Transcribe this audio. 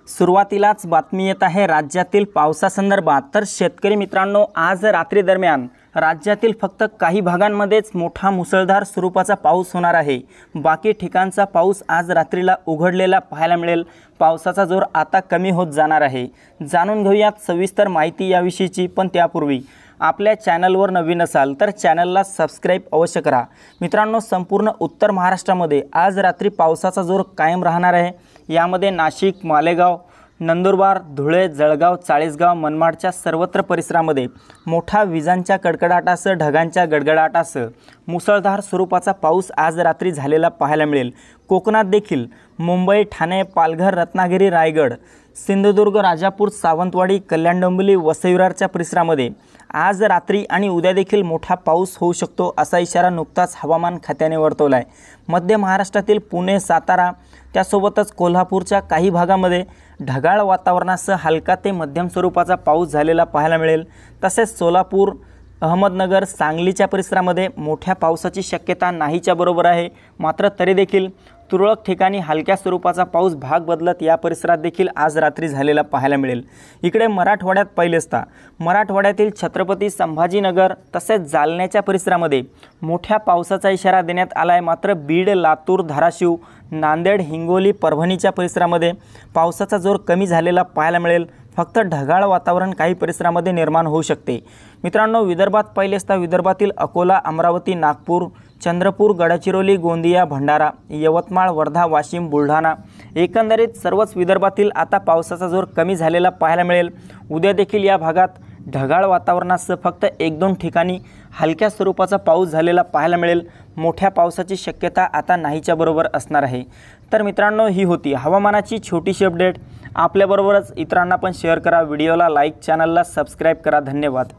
सुरुवातीलाच बातमी येत आहे राज्यातील पावसासंदर्भात। तर शेतकरी मित्रांनो, आज रात्री दरम्यान राज्यातील फक्त काही भागांमध्येच मोठा मुसळधार स्वरूपाचा पाऊस होणार आहे। बाकी ठिकाणचा पाऊस आज रात्रीला उघडलेला पाहायला मिळेल। पावसाचा जोर आता कमी होत जाणार आहे। जाणून घेऊयात सविस्तर माहिती याविषयीची, पण त्यापूर्वी आपल्या चॅनलवर नवीन असाल तर चॅनलला सबस्क्राइब अवश्य करा। मित्रांनो, संपूर्ण उत्तर महाराष्ट्रामध्ये आज रात्री पावसाचा जोर कायम राहणार आहे। यामध्ये नाशिक, मालेगाव, नंदुरबार, धुळे, जळगाव, चाळीसगाव, मनमाडच्या सर्वत्र परिसरामध्ये मोठा विजांच्या कडकडाटासह ढगांच्या गडगडाटासह मुसळधार स्वरूपाचा पाऊस आज रात्री झालेला पाहायला मिळेल। कोकणात देखील मुंबई, ठाणे, पालघर, रत्नागिरी, रायगड, सिंधुदुर्ग, राजापूर, सावंतवाडी, कल्याण, डोंबिवली, वसई विरारच्या परिसरामध्ये आज रात्री आणि उद्या देखील मोठा पाऊस होऊ शकतो, असा इशारा नुकताच हवामान खात्याने वर्तवला आहे। मध्य महाराष्ट्रातील पुणे, सातारा त्यासोबतच कोल्हापूरच्या काही भागामध्ये ढगाळ वातावरणासह हलका ते मध्यम स्वरूपाचा पाऊस झालेला पाहायला मिळेल। तसेच सोलापूर, अहमदनगर, सांगलीच्या परिसरामध्ये मोठ्या पावसाची शक्यता नाहीच्या बरोबर आहे। मात्र तरी देखील तुरळक ठिकाणी हलक्या स्वरूपाचा पाऊस भाग बदलत या परिसरात देखील आज रात्री झालेला पाहायला मिळेल। इकडे मराठवाड्यात पहिलेचता मराठवाड्यातील छत्रपती संभाजीनगर तसेच जालन्याच्या परिसरामध्ये मोठ्या पावसाचा इशारा देण्यात आला आहे। मात्र बीड, लातूर, धाराशिव, नांदेड, हिंगोली, परभणीच्या परिसरामध्ये पावसाचा जोर कमी झालेला पाहायला मिळेल। फक्त ढगाळ वातावरण काही परिसरामध्ये निर्माण होऊ शकते। मित्रांनो, विदर्भात पहिलेचता विदर्भातील अकोला, अमरावती, नागपूर, चंद्रपूर, गडचिरोली, गोंदिया, भंडारा, यवतमाळ, वर्धा, वाशिम, बुलढाणा एकंदरीत सर्वच विदर्भातील आता पावसाचा जोर कमी झालेला पाहायला मिळेल। उद्या देखील या भागात ढगाळ वातावरणासह फक्त 1-2 ठिकाणी हलक्या स्वरूपाचा पाऊस झालेला पाहायला मिळेल। मोठ्या पावसाची शक्यता आता नाहीच्या बरोबर असणार आहे। तर मित्रांनो, ही होती हवामानाची छोटीशी अपडेट। आपल्याबरोबरच इतरांना पण शेअर करा, व्हिडिओला लाईक, चॅनलला सबस्क्राईब करा। धन्यवाद।